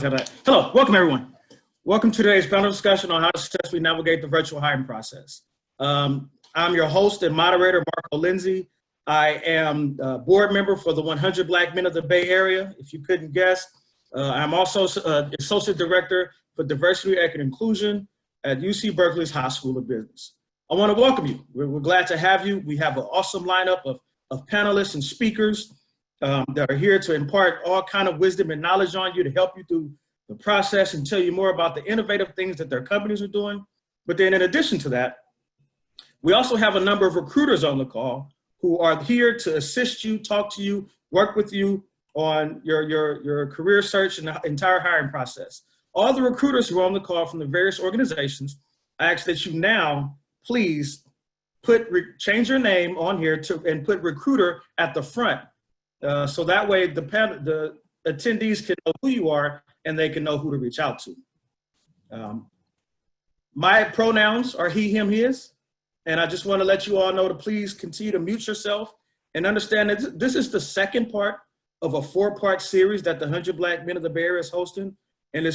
Hello, welcome everyone. Welcome to today's panel discussion on how to successfully navigate the virtual hiring process. I'm your host and moderator, Marco Lindsay. I am a board member for the 100 Black Men of the Bay Area, if you couldn't guess. I'm also Associate Director for Diversity, Equity, and Inclusion at UC Berkeley's High School of Business. I want to welcome you. We're glad to have you. We have an awesome lineup of panelists and speakers that are here to impart all kind of wisdom and knowledge on you to help you through the process and tell you more about the innovative things that their companies are doing. But then in addition to that, we also have a number of recruiters on the call who are here to assist you, talk to you, work with you on your career search and the entire hiring process. All the recruiters who are on the call from the various organizations, I ask that you now please change your name on here and put recruiter at the front. So that way the attendees can know who you are and they can know who to reach out to. My pronouns are he, him, his, and I just want to let you all know to please continue to mute yourself and understand that this is the second part of a 4-part series that the 100 Black Men of the Bay Area is hosting. And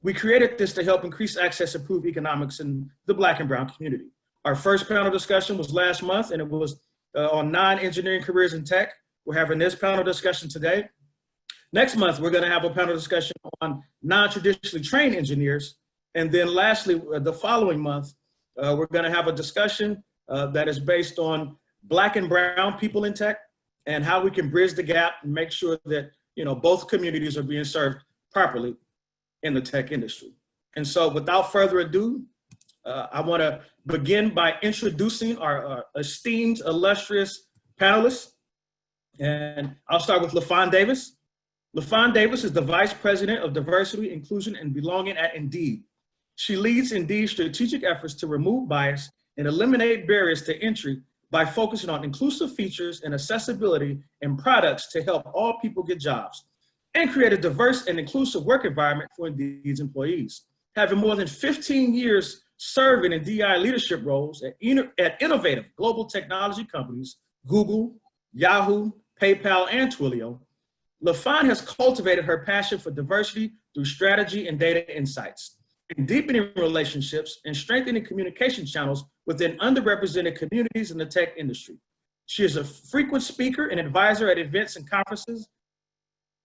we created this to help increase access, improve economics in the Black and Brown community. Our first panel discussion was last month, and it was on non-engineering careers in tech. We're having this panel discussion today. Next month, we're going to have a panel discussion on non-traditionally trained engineers. And then lastly, the following month, we're going to have a discussion that is based on Black and Brown people in tech and how we can bridge the gap and make sure that both communities are being served properly in the tech industry. And so without further ado, I want to begin by introducing our esteemed, illustrious panelists. And I'll start with LaFawn Davis. LaFawn Davis is the Vice President of Diversity, Inclusion, and Belonging at Indeed. She leads Indeed's strategic efforts to remove bias and eliminate barriers to entry by focusing on inclusive features and accessibility in products to help all people get jobs and create a diverse and inclusive work environment for Indeed's employees. Having more than 15 years serving in DI leadership roles at innovative global technology companies, Google, Yahoo, PayPal, and Twilio, LaFawn has cultivated her passion for diversity through strategy and data insights, in deepening relationships and strengthening communication channels within underrepresented communities in the tech industry. She is a frequent speaker and advisor at events and conferences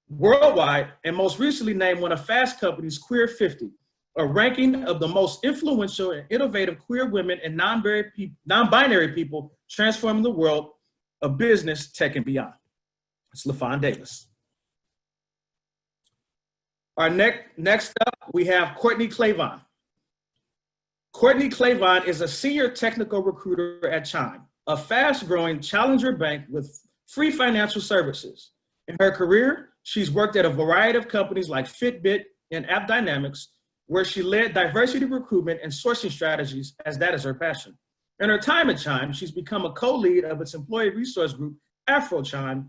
worldwide, and most recently named one of Fast Company's Queer 50, a ranking of the most influential and innovative queer women and non-binary people transforming the world of business, tech, and beyond. It's LaFawn Davis. Our next up, we have Courtney Clavon. Courtney Clavon is a senior technical recruiter at Chime, a fast-growing challenger bank with free financial services. In her career, she's worked at a variety of companies like Fitbit and AppDynamics, where she led diversity recruitment and sourcing strategies, as that is her passion. In her time at Chime, she's become a co-lead of its employee resource group, AfroChime,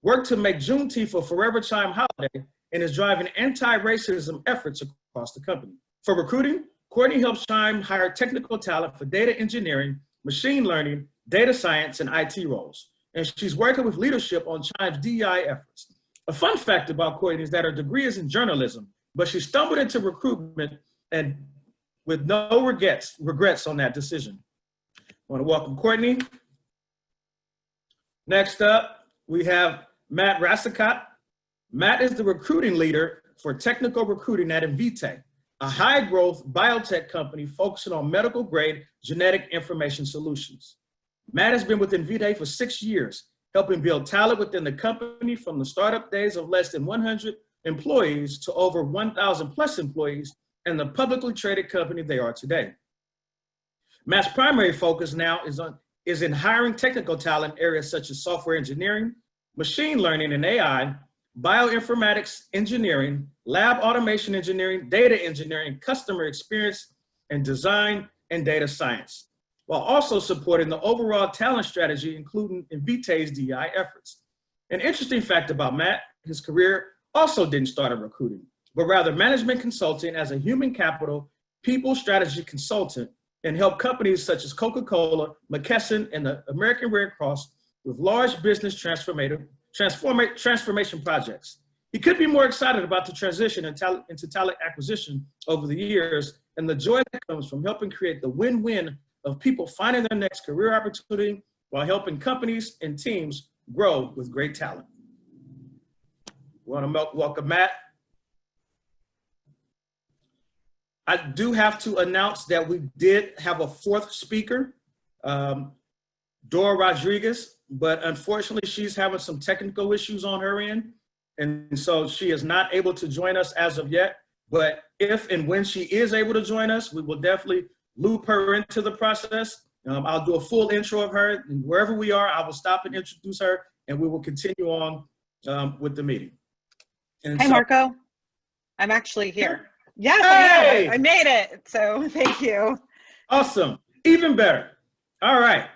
worked to make Juneteenth a Forever Chime holiday, and is driving anti-racism efforts across the company. For recruiting, Courtney helps Chime hire technical talent for data engineering, machine learning, data science, and IT roles. And she's working with leadership on Chime's DEI efforts. A fun fact about Courtney is that her degree is in journalism, but she stumbled into recruitment and with no regrets on that decision. I want to welcome Courtney. Next up, we have Matt Ricicot. Matt is the recruiting leader for technical recruiting at Invitae, a high-growth biotech company focusing on medical-grade genetic information solutions. Matt has been with Invitae for 6 years, helping build talent within the company from the startup days of less than 100 employees to over 1,000 plus employees and the publicly traded company they are today. Matt's primary focus now is in hiring technical talent in areas such as software engineering, machine learning and AI, bioinformatics engineering, lab automation engineering, data engineering, customer experience and design, and data science, while also supporting the overall talent strategy, including Invitae's DEI efforts. An interesting fact about Matt, his career also didn't start in recruiting, but rather management consulting as a human capital people strategy consultant, and helped companies such as Coca-Cola, McKesson, and the American Red Cross with large business transformation projects. He could be more excited about the transition into talent acquisition over the years and the joy that comes from helping create the win-win of people finding their next career opportunity while helping companies and teams grow with great talent. We want to welcome Matt. I do have to announce that we did have a fourth speaker, Dora Rodriguez, but unfortunately she's having some technical issues on her end. And so she is not able to join us as of yet, but if and when she is able to join us, we will definitely loop her into the process. I'll do a full intro of her, and wherever we are, I will stop and introduce her, and we will continue on with the meeting. And Hey, so, Marco. I'm actually here. Yes, hey! I made it. So thank you. Awesome. Even better. All right.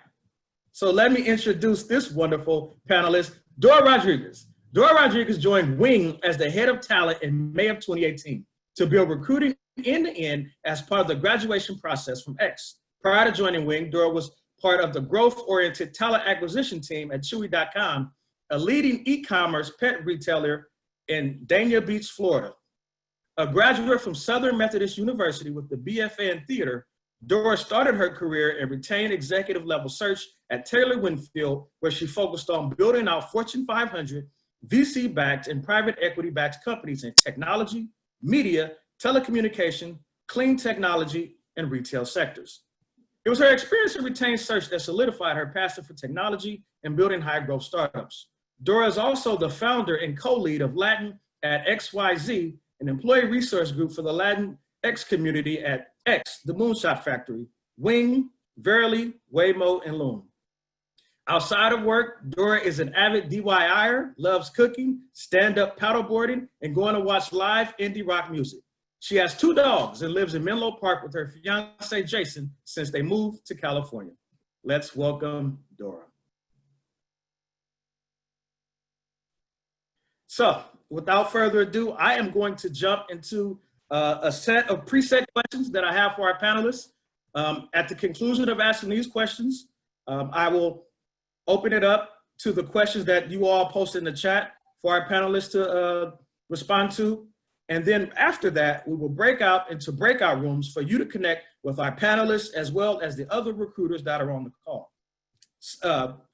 So let me introduce this wonderful panelist, Dora Rodriguez. Dora Rodriguez joined Wing as the head of talent in May of 2018 to build recruiting end-to-end as part of the graduation process from X. Prior to joining Wing, Dora was part of the growth-oriented talent acquisition team at Chewy.com, a leading e-commerce pet retailer in Dania Beach, Florida. A graduate from Southern Methodist University with the BFA in theater, Dora started her career in retained executive level search at Taylor Winfield, where she focused on building out Fortune 500 VC-backed and private equity-backed companies in technology, media, telecommunication, clean technology, and retail sectors. It was her experience in retained search that solidified her passion for technology and building high-growth startups. Dora is also the founder and co-lead of Latin at XYZ, an employee resource group for the Latin X community at X, the Moonshot Factory, Wing, Verily, Waymo, and Loom. Outside of work, Dora is an avid DIYer, loves cooking, stand-up paddleboarding, and going to watch live indie rock music. She has 2 dogs and lives in Menlo Park with her fiance, Jason, since they moved to California. Let's welcome Dora. So, without further ado, I am going to jump into a set of preset questions that I have for our panelists. At the conclusion of asking these questions, I will open it up to the questions that you all post in the chat for our panelists to respond to. And then after that, we will break out into breakout rooms for you to connect with our panelists as well as the other recruiters that are on the call.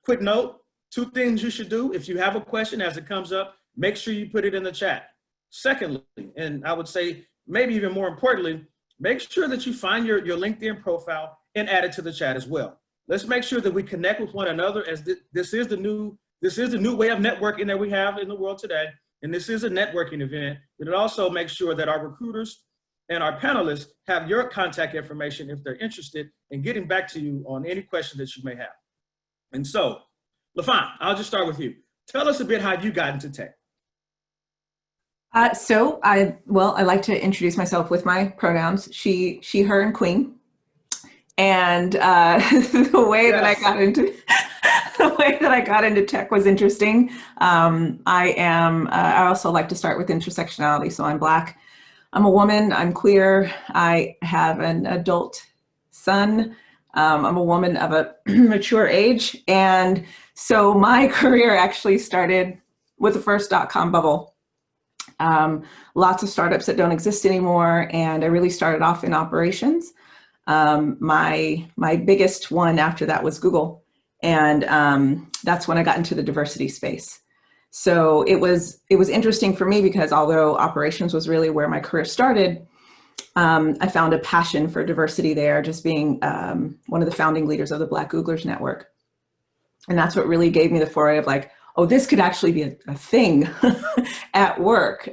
Quick note, 2 things you should do. If you have a question as it comes up, make sure you put it in the chat. Secondly, and I would say maybe even more importantly, make sure that you find your LinkedIn profile and add it to the chat as well. Let's make sure that we connect with one another, as this is the new way of networking that we have in the world today. And this is a networking event, but it also makes sure that our recruiters and our panelists have your contact information if they're interested in getting back to you on any questions that you may have. And so, LaFawn, I'll just start with you. Tell us a bit how you got into tech. So I like to introduce myself with my pronouns, she, her, and queen. And the way that I got into tech was interesting. I also like to start with intersectionality. So I'm Black, I'm a woman, I'm queer, I have an adult son, I'm a woman of a mature age. And so my career actually started with the first .com bubble. Lots of startups that don't exist anymore. And I really started off in operations. My biggest one after that was Google. And that's when I got into the diversity space. So it was interesting for me because although operations was really where my career started, I found a passion for diversity there, just being one of the founding leaders of the Black Googlers Network. And that's what really gave me the foray of like, oh, this could actually be a thing at work,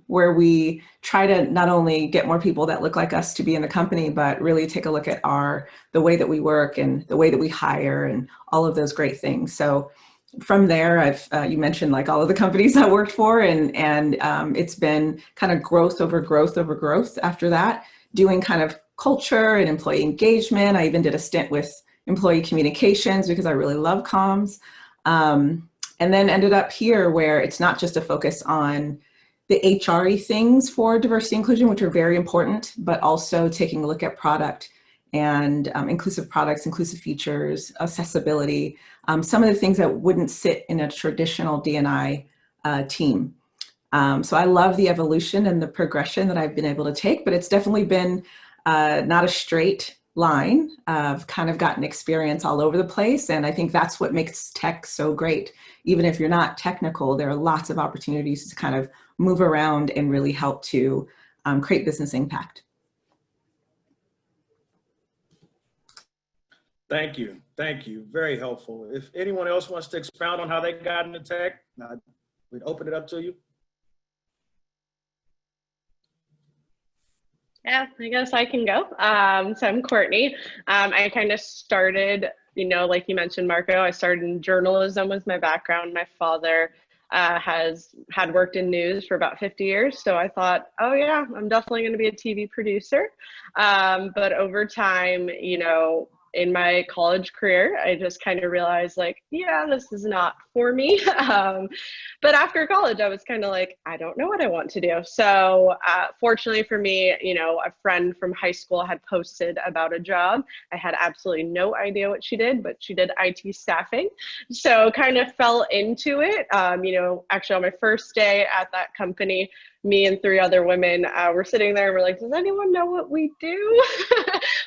where we try to not only get more people that look like us to be in the company, but really take a look at the way that we work and the way that we hire and all of those great things. So from there, you mentioned like all of the companies I worked for, and it's been kind of growth over growth over growth after that, doing kind of culture and employee engagement. I even did a stint with employee communications because I really love comms. And then ended up here where it's not just a focus on the HR-y things for diversity inclusion, which are very important, but also taking a look at product and inclusive products, inclusive features, accessibility, some of the things that wouldn't sit in a traditional D&I team. So I love the evolution and the progression that I've been able to take, but it's definitely been not a straight line. I've kind of gotten experience all over the place. And I think that's what makes tech so great. Even if you're not technical, there are lots of opportunities to kind of move around and really help to create business impact. Thank you. Thank you. Very helpful. If anyone else wants to expound on how they got into tech, we'd open it up to you. Yeah, I guess I can go. So I'm Courtney. I kind of started, like you mentioned, Marco, I started in journalism was my background. My father had worked in news for about 50 years. So I thought, oh yeah, I'm definitely going to be a TV producer. But over time, in my college career, I just kind of realized like, yeah, this is not for me. But after college, I was kind of like, I don't know what I want to do. So fortunately for me, a friend from high school had posted about a job. I had absolutely no idea what she did, but she did IT staffing. So kind of fell into it. Actually on my first day at that company, me and 3 other women were sitting there and we're like, does anyone know what we do?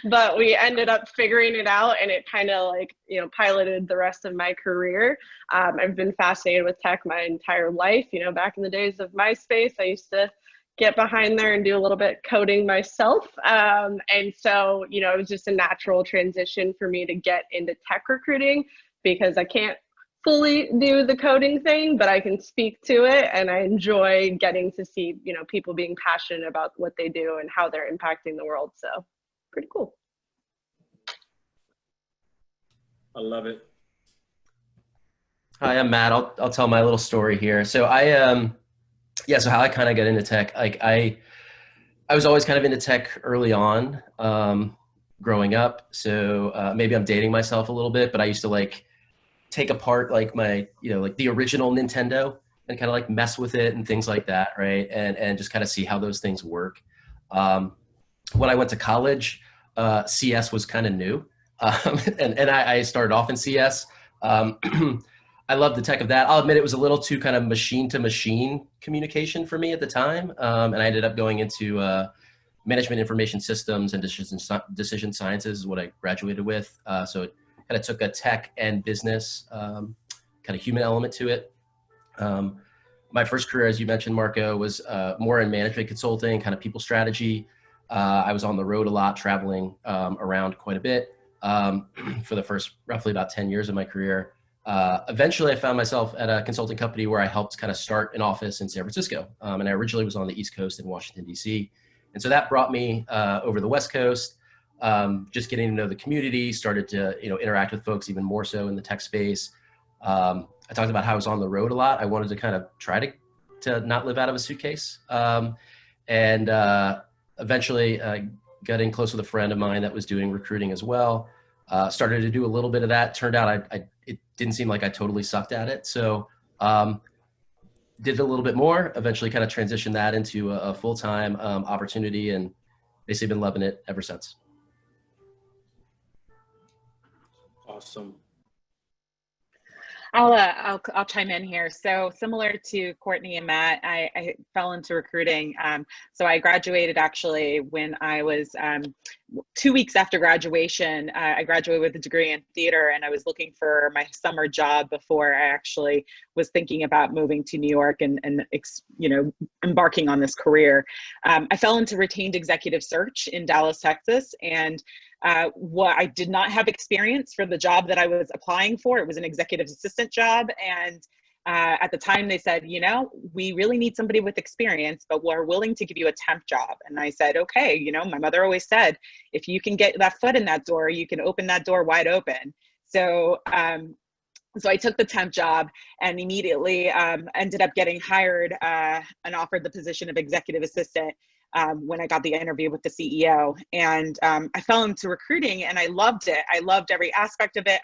But we ended up figuring it out, and it kind of like, piloted the rest of my career. I've been fascinated with tech my entire life. Back in the days of MySpace, I used to get behind there and do a little bit coding myself. And so, it was just a natural transition for me to get into tech recruiting, because I can't fully do the coding thing, but I can speak to it, and I enjoy getting to see, people being passionate about what they do and how they're impacting the world. So pretty cool. I love it. Hi, I'm Matt. I'll tell my little story here. So so how I kind of got into tech, like I was always kind of into tech early on, growing up. So maybe I'm dating myself a little bit, but I used to like take apart like my, like the original Nintendo and kind of like mess with it and things like that, right? And just kind of see how those things work. When I went to college, CS was kind of new. And I started off in CS. I love the tech of that. I'll admit it was a little too kind of machine to machine communication for me at the time. And I ended up going into management information systems and decision sciences is what I graduated with. So it kind of took a tech and business kind of human element to it. My first career, as you mentioned, Marco, was more in management consulting, kind of people strategy. I was on the road a lot, traveling around quite a bit for the first roughly about 10 years of my career. Eventually, I found myself at a consulting company where I helped kind of start an office in San Francisco. And I originally was on the East Coast in Washington, D.C. And so that brought me over the West Coast, just getting to know the community, started to interact with folks even more so in the tech space. I talked about how I was on the road a lot. I wanted to kind of try to not live out of a suitcase. And eventually got in close with a friend of mine that was doing recruiting as well. Started to do a little bit of that. Turned out it didn't seem like I totally sucked at it. So did a little bit more, eventually kind of transitioned that into a full-time opportunity, and basically been loving it ever since. Awesome. I'll chime in here. So similar to Courtney and Matt, I fell into recruiting. So I graduated actually when I was 2 weeks after graduation. I graduated with a degree in theater, and I was looking for my summer job before I actually was thinking about moving to New York and embarking on this career. I fell into retained executive search in Dallas, Texas, and what I did not have experience for the job that I was applying for. It was an executive assistant job. And at the time they said, we really need somebody with experience, but we're willing to give you a temp job. And I said, okay, my mother always said, if you can get that foot in that door, you can open that door wide open. So I took the temp job and immediately ended up getting hired and offered the position of executive assistant. when I got the interview with the CEO. And I fell into recruiting and I loved it. I loved every aspect of it.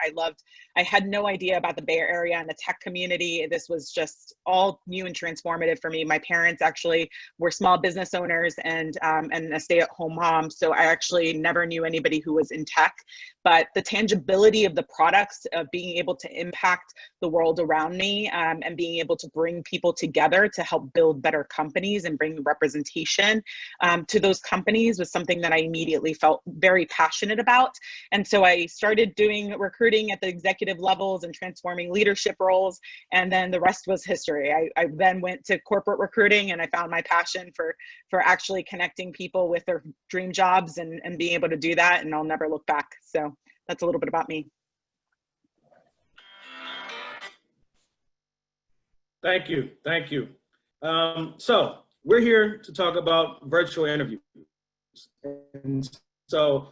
I had no idea about the Bay Area and the tech community. This was just all new and transformative for me. My parents actually were small business owners and a stay-at-home mom. So I actually never knew anybody who was in tech, but the tangibility of the products, of being able to impact the world around me, and being able to bring people together to help build better companies and bring representation to those companies was something that I immediately felt very passionate about. And so I started doing recruiting at the executive levels and transforming leadership roles. And then the rest was history. I then went to corporate recruiting and I found my passion for actually connecting people with their dream jobs and being able to do that. And I'll never look back. So that's a little bit about me. Thank you. Thank you. So we're here to talk about virtual interviews. And so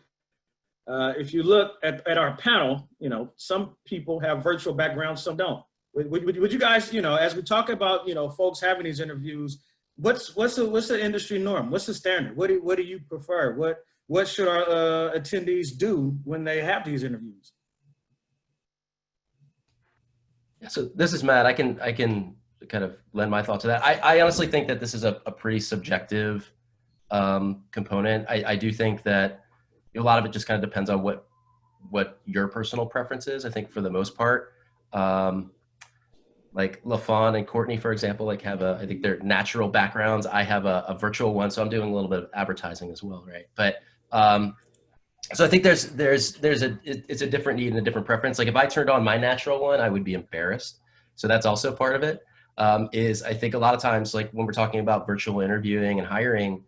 if you look at our panel, you know, some people have virtual backgrounds, some don't. Would you guys, you know, as we talk about, you know, folks having these interviews, what's the industry norm? What's the standard? What do you prefer? What should our attendees do when they have these interviews? Yeah, so this is Matt. I can kind of lend my thought to that. I honestly think that this is a pretty subjective component. I do think that a lot of it just kind of depends on what your personal preference is. I think for the most part, like LaFawn and Courtney, for example, like have I think they're natural backgrounds. I have a virtual one, so I'm doing a little bit of advertising as well, right? But so I think it's a different need and a different preference. Like if I turned on my natural one, I would be embarrassed. So that's also part of it. Is I think a lot of times, like when we're talking about virtual interviewing and hiring,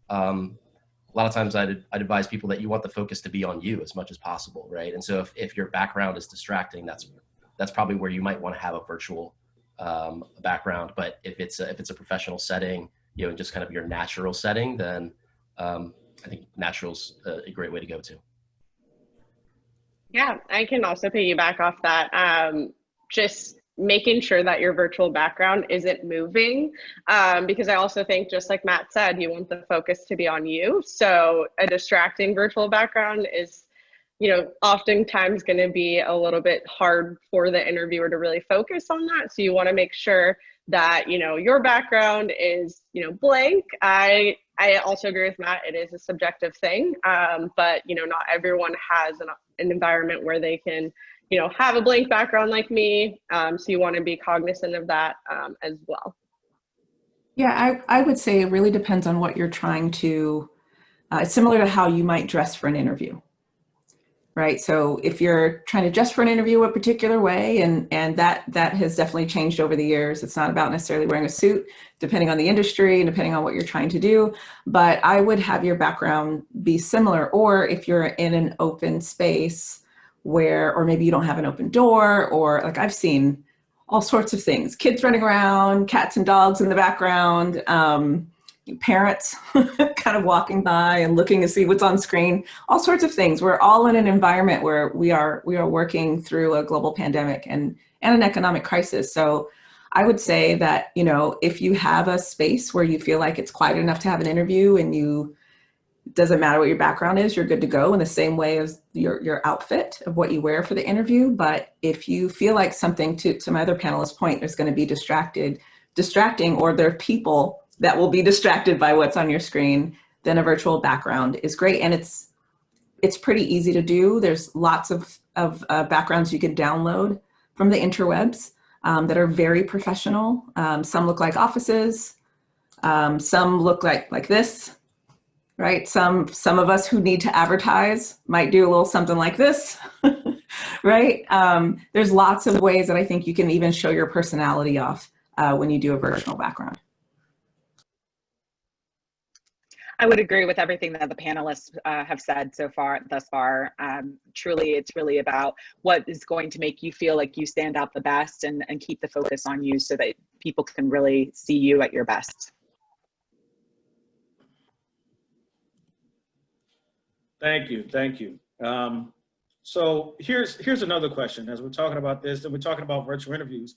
a lot of times I'd advise people that you want the focus to be on you as much as possible, right? And so if your background is distracting, that's probably where you might want to have a virtual background. But if it's a professional setting, you know, just kind of your natural setting, then I think natural's a great way to go to. Yeah, I can also piggyback off that. Just making sure that your virtual background isn't moving, because I also think, just like Matt said, you want the focus to be on you. So a distracting virtual background is, you know, oftentimes going to be a little bit hard for the interviewer to really focus on that. So you want to make sure that, you know, your background is, you know, blank. I also agree with Matt. It is a subjective thing, but, you know, not everyone has an environment where they can, you know, have a blank background like me. So you want to be cognizant of that as well. Yeah, I would say it really depends on what you're trying to, it's similar to how you might dress for an interview, right? So if you're trying to dress for an interview a particular way, and that has definitely changed over the years. It's not about necessarily wearing a suit, depending on the industry and depending on what you're trying to do, but I would have your background be similar. Or if you're in an open space where, or maybe you don't have an open door, or like I've seen all sorts of things, kids running around, cats and dogs in the background, parents kind of walking by and looking to see what's on screen, all sorts of things. We're all in an environment where we are working through a global pandemic and an economic crisis. So I would say that, you know, if you have a space where you feel like it's quiet enough to have an interview and it doesn't matter what your background is, you're good to go, in the same way as your outfit of what you wear for the interview. But if you feel like something, to my other panelist's point, there's going to be distracting, or there are people that will be distracted by what's on your screen, then a virtual background is great. And it's pretty easy to do. There's lots of backgrounds you can download from the interwebs that are very professional. Some look like offices. Some look like this. Right? Some of us who need to advertise might do a little something like this, right? There's lots of ways that I think you can even show your personality off when you do a virtual background. I would agree with everything that the panelists have said thus far. Truly, it's really about what is going to make you feel like you stand out the best, and keep the focus on you so that people can really see you at your best. Thank you. Thank you. So here's another question. As we're talking about this, and we're talking about virtual interviews.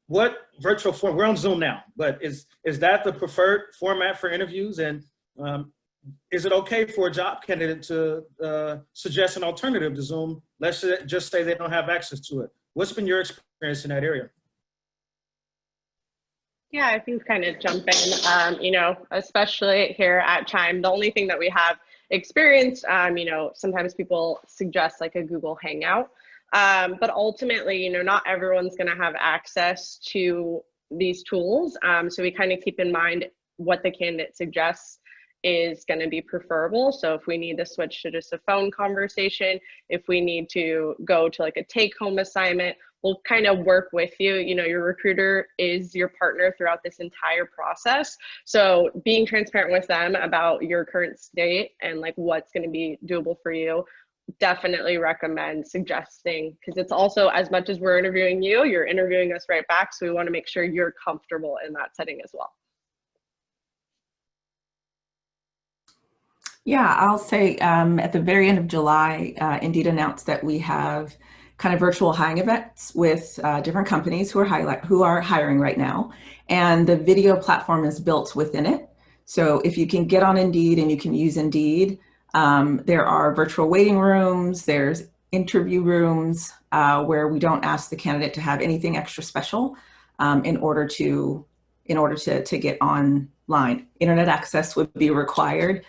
what virtual form, we're on Zoom now, but is that the preferred format for interviews? And is it okay for a job candidate to suggest an alternative to Zoom? Let's just say they don't have access to it. What's been your experience in that area? Yeah, I think kind of jump in, you know, especially here at Chime, the only thing that we have experienced, you know, sometimes people suggest like a Google Hangout, but ultimately, you know, not everyone's going to have access to these tools. So we kind of keep in mind what the candidate suggests is going to be preferable. So if we need to switch to just a phone conversation, if we need to go to like a take-home assignment, we'll kind of work with you. You know, your recruiter is your partner throughout this entire process. So being transparent with them about your current state and like what's going to be doable for you, definitely recommend suggesting, because it's also, as much as we're interviewing you, you're interviewing us right back. So we want to make sure you're comfortable in that setting as well. Yeah, I'll say at the very end of July, Indeed announced that we have kind of virtual hiring events with different companies who are hiring right now. And the video platform is built within it. So if you can get on Indeed and you can use Indeed, there are virtual waiting rooms, there's interview rooms where we don't ask the candidate to have anything extra special in order to get online. Internet access would be required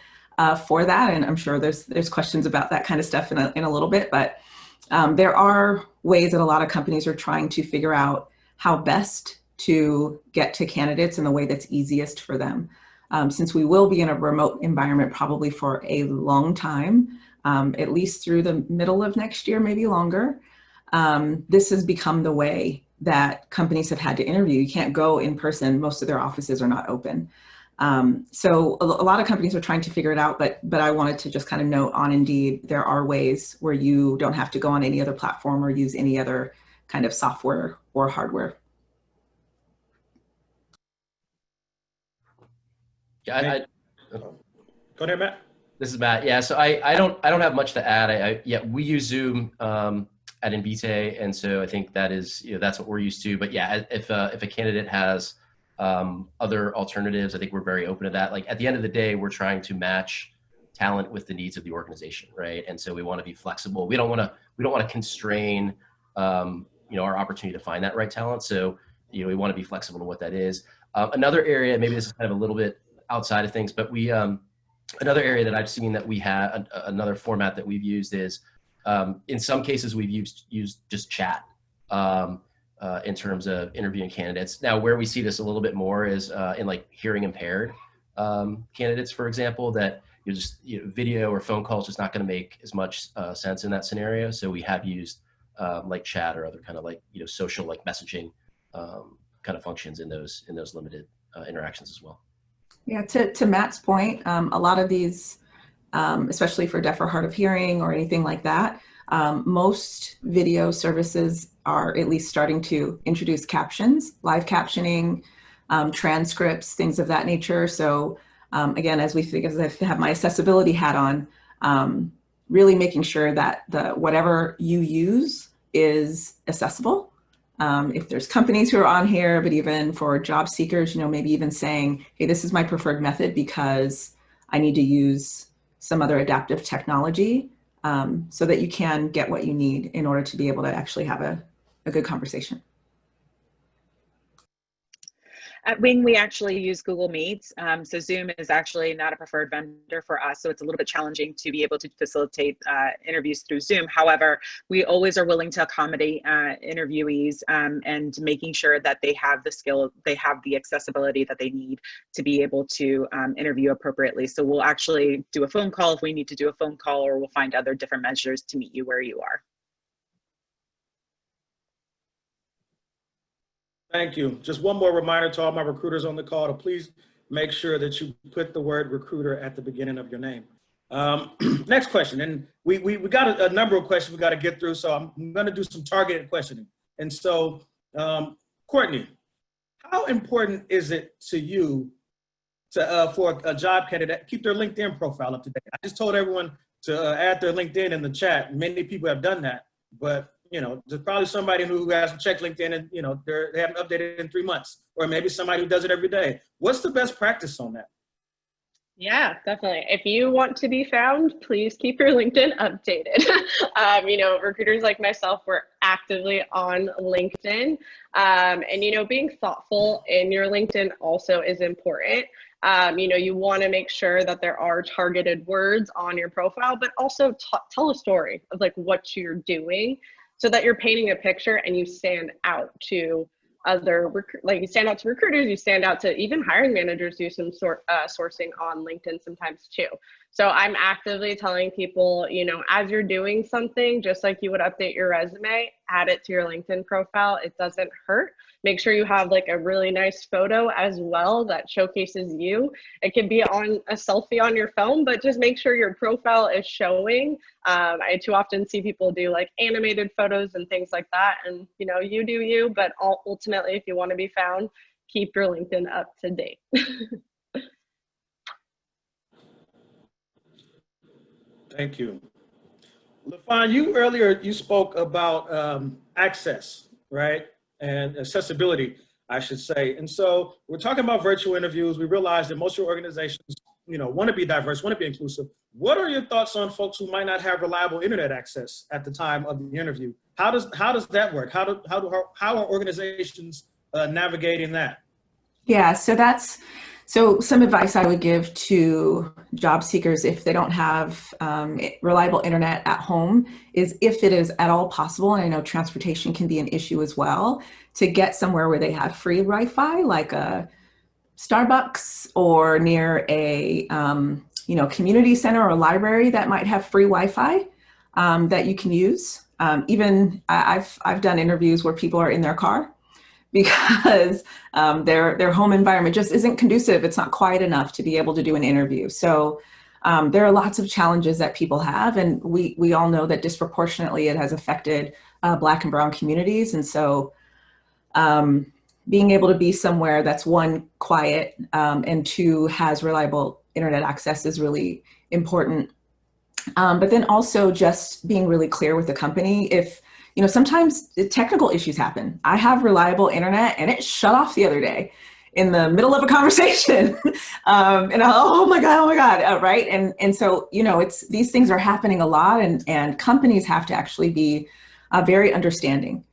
for that, and I'm sure there's questions about that kind of stuff in a little bit, but there are ways that a lot of companies are trying to figure out how best to get to candidates in the way that's easiest for them. Since we will be in a remote environment probably for a long time, at least through the middle of next year, maybe longer, this has become the way that companies have had to interview. You can't go in person. Most of their offices are not open. So a lot of companies are trying to figure it out, but I wanted to just kind of note on Indeed, there are ways where you don't have to go on any other platform or use any other kind of software or hardware. Yeah, Go ahead, Matt. this is Matt. Yeah, so I don't have much to add. Yeah, we use Zoom at Invitae, and so I think that is, you know, that's what we're used to. But yeah, if a candidate has other alternatives, I think we're very open to that. Like at the end of the day, we're trying to match talent with the needs of the organization, right? And so we want to be flexible. We don't want to constrain, you know, our opportunity to find that right talent. So, you know, we want to be flexible to what that is. Another area, maybe this is kind of a little bit outside of things, but we another area that I've seen that we have another format that we've used is in some cases we've used just chat. In terms of interviewing candidates. Now, where we see this a little bit more is in like hearing impaired candidates, for example, that video or phone calls just not going to make as much sense in that scenario. So we have used like chat or other kind of like, you know, social like messaging kind of functions in those limited interactions as well. Yeah, to Matt's point, a lot of these, especially for deaf or hard of hearing or anything like that, most video services are at least starting to introduce captions, live captioning, transcripts, things of that nature. So again, as I have my accessibility hat on, really making sure that whatever you use is accessible. If there's companies who are on here, but even for job seekers, you know, maybe even saying, hey, this is my preferred method because I need to use some other adaptive technology, so that you can get what you need in order to be able to actually have a good conversation. At Wing, we actually use Google Meets. So Zoom is actually not a preferred vendor for us. So it's a little bit challenging to be able to facilitate interviews through Zoom. However, we always are willing to accommodate interviewees and making sure that they have the skill, they have the accessibility that they need to be able to interview appropriately. So we'll actually do a phone call if we need to do a phone call, or we'll find other different measures to meet you where you are. Thank you. Just one more reminder to all my recruiters on the call to please make sure that you put the word recruiter at the beginning of your name. Next question, and we got a number of questions we got to get through, so I'm going to do some targeted questioning. And so, Courtney, how important is it to you to for a job candidate keep their LinkedIn profile up to date? I just told everyone to add their LinkedIn in the chat. Many people have done that, but there's probably somebody who hasn't checked LinkedIn and, they haven't updated in 3 months, or maybe somebody who does it every day. What's the best practice on that? Yeah, definitely. If you want to be found, please keep your LinkedIn updated. Recruiters like myself, we're actively on LinkedIn. Being thoughtful in your LinkedIn also is important. You want to make sure that there are targeted words on your profile, but also tell a story of like what you're doing so that you're painting a picture and you stand out to you stand out to recruiters, you stand out to even hiring managers do some sourcing on LinkedIn sometimes too. So I'm actively telling people, as you're doing something, just like you would update your resume, add it to your LinkedIn profile. It doesn't hurt. Make sure you have like a really nice photo as well that showcases you. It can be on a selfie on your phone, but just make sure your profile is showing. I too often see people do like animated photos and things like that. And, you do you, but ultimately, if you want to be found, keep your LinkedIn up to date. Thank you. LaFawn, earlier you spoke about access, right? And accessibility, I should say. And so we're talking about virtual interviews. We realize that most of your organizations, want to be diverse, want to be inclusive. What are your thoughts on folks who might not have reliable internet access at the time of the interview? How does that work? How are organizations navigating that? Yeah, so some advice I would give to job seekers if they don't have reliable internet at home is, if it is at all possible, and I know transportation can be an issue as well, to get somewhere where they have free Wi-Fi, like a Starbucks or near a community center or a library that might have free Wi-Fi that you can use. Even I've done interviews where people are in their car because their home environment just isn't conducive. It's not quiet enough to be able to do an interview. So there are lots of challenges that people have, and we all know that disproportionately it has affected Black and Brown communities. And so being able to be somewhere that's, one, quiet, and two, has reliable internet access is really important. But then also just being really clear with the company. If sometimes technical issues happen. I have reliable internet and it shut off the other day in the middle of a conversation. Oh my God, right? And so, these things are happening a lot, and companies have to actually be very understanding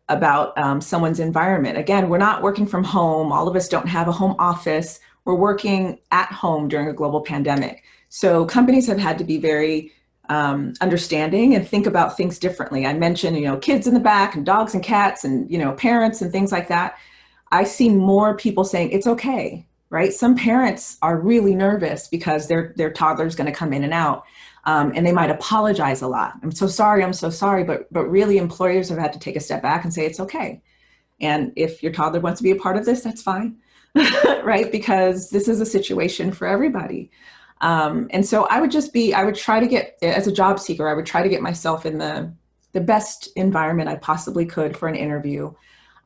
about someone's environment. Again, we're not working from home. All of us don't have a home office. We're working at home during a global pandemic. So companies have had to be very understanding and think about things differently. I mentioned, kids in the back and dogs and cats and, parents and things like that. I see more people saying it's okay, right? Some parents are really nervous because their toddler's going to come in and out, and they might apologize a lot. I'm so sorry, but really employers have had to take a step back and say it's okay. And if your toddler wants to be a part of this, that's fine, right? Because this is a situation for everybody. And so I would try to get, as a job seeker, I would try to get myself in the best environment I possibly could for an interview.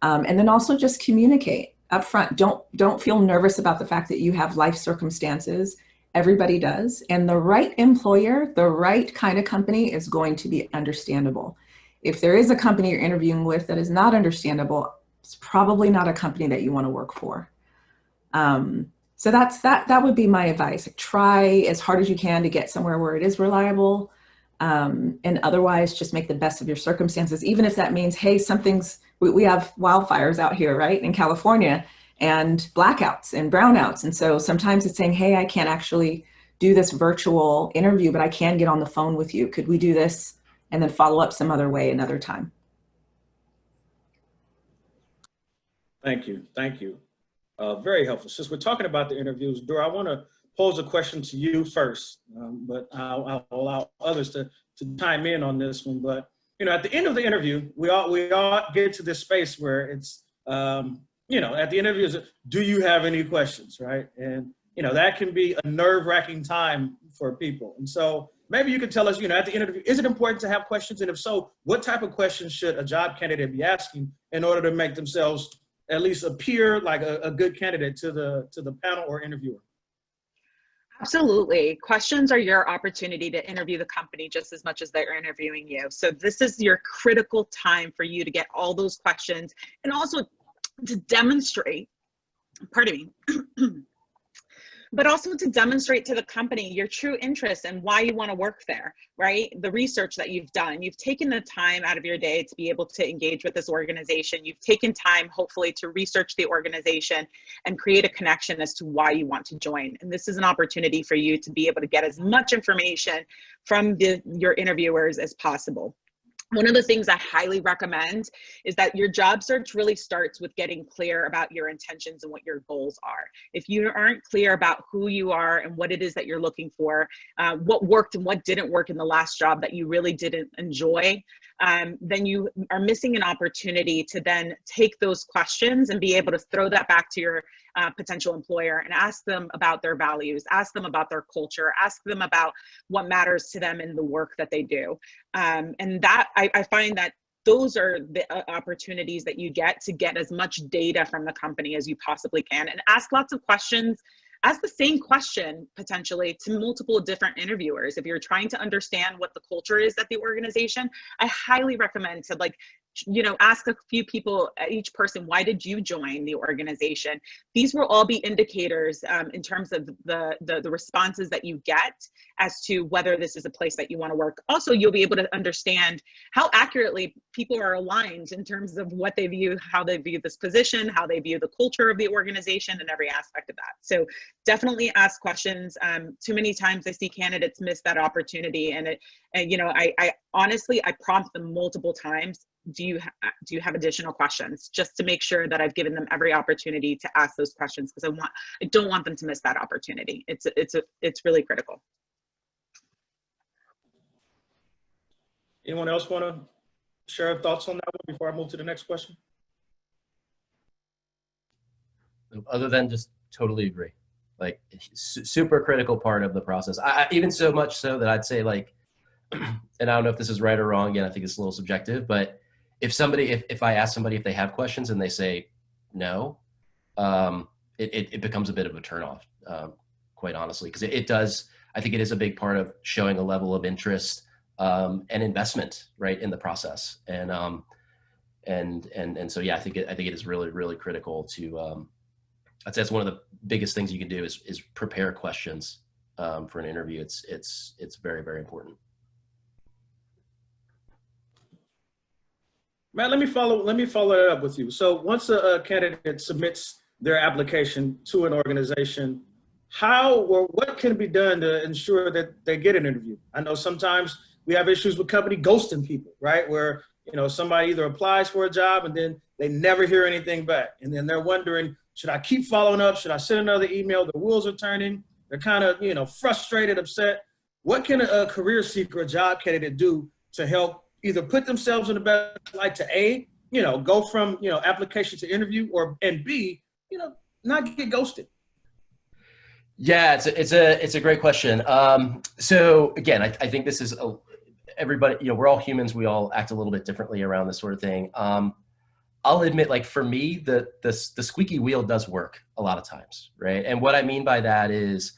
And then also just communicate up front. Don't feel nervous about the fact that you have life circumstances. Everybody does. And the right employer, the right kind of company is going to be understandable. If there is a company you're interviewing with that is not understandable, it's probably not a company that you want to work for. So that would be my advice. Try as hard as you can to get somewhere where it is reliable, and otherwise just make the best of your circumstances. Even if that means, hey, we have wildfires out here, right, in California, and blackouts and brownouts. And so sometimes it's saying, hey, I can't actually do this virtual interview, but I can get on the phone with you. Could we do this and then follow up some other way another time? Thank you. Very helpful. Since we're talking about the interviews, Dora, I want to pose a question to you first, but I'll allow others to chime in on this one. But at the end of the interview, we all get to this space where it's at the interview is, do you have any questions, right? And that can be a nerve-wracking time for people. And so maybe you could tell us, at the interview, is it important to have questions? And if so, what type of questions should a job candidate be asking in order to make themselves at least appear like a good candidate to the panel or interviewer? Absolutely. Questions are your opportunity to interview the company just as much as they're interviewing you. So this is your critical time for you to get all those questions and also to demonstrate, pardon me, but also to demonstrate to the company your true interest and why you want to work there, right? The research that you've done, you've taken the time out of your day to be able to engage with this organization. You've taken time, hopefully, to research the organization and create a connection as to why you want to join. And this is an opportunity for you to be able to get as much information from your interviewers as possible. One of the things I highly recommend is that your job search really starts with getting clear about your intentions and what your goals are. If you aren't clear about who you are and what it is that you're looking for, what worked and what didn't work in the last job that you really didn't enjoy, then you are missing an opportunity to then take those questions and be able to throw that back to your potential employer and ask them about their values, ask them about their culture, ask them about what matters to them in the work that they do. And that I find that those are the opportunities that you get to get as much data from the company as you possibly can, and ask lots of questions. Ask the same question potentially to multiple different interviewers. If you're trying to understand what the culture is at the organization, I highly recommend to ask a few people, each person, why did you join the organization? These will all be indicators in terms of the responses that you get as to whether this is a place that you want to work. Also, you'll be able to understand how accurately people are aligned in terms of what they view, how they view this position, how they view the culture of the organization, and every aspect of that. So definitely ask questions. Too many times I see candidates miss that opportunity, and I honestly, I prompt them multiple times. Do you have additional questions, just to make sure that I've given them every opportunity to ask those questions, because I don't want them to miss that opportunity. It's really critical. Anyone else want to share thoughts on that one before I move to the next question? Other than just totally agree, like super critical part of the process. I even so much so that I'd say, like, and I don't know if this is right or wrong. Again, I think it's a little subjective, but if I ask somebody if they have questions and they say no, it becomes a bit of a turnoff, quite honestly, because I think it is a big part of showing a level of interest and investment, right, in the process. And so, yeah, I think it is really, really critical to, I'd say that's one of the biggest things you can do is prepare questions for an interview. It's very, very important. Matt, let me follow that up with you. So once a candidate submits their application to an organization, how or what can be done to ensure that they get an interview? I know sometimes we have issues with company ghosting people, right? Where, somebody either applies for a job and then they never hear anything back. And then they're wondering, should I keep following up? Should I send another email? The wheels are turning. They're kind of, frustrated, upset. What can a career seeker, a job candidate do to help either put themselves in the best light to A, go from, application to interview, and B, not get ghosted? Yeah, it's a great question. So again, I think this is everybody, we're all humans. We all act a little bit differently around this sort of thing. I'll admit, like, for me, the squeaky wheel does work a lot of times, right? And what I mean by that is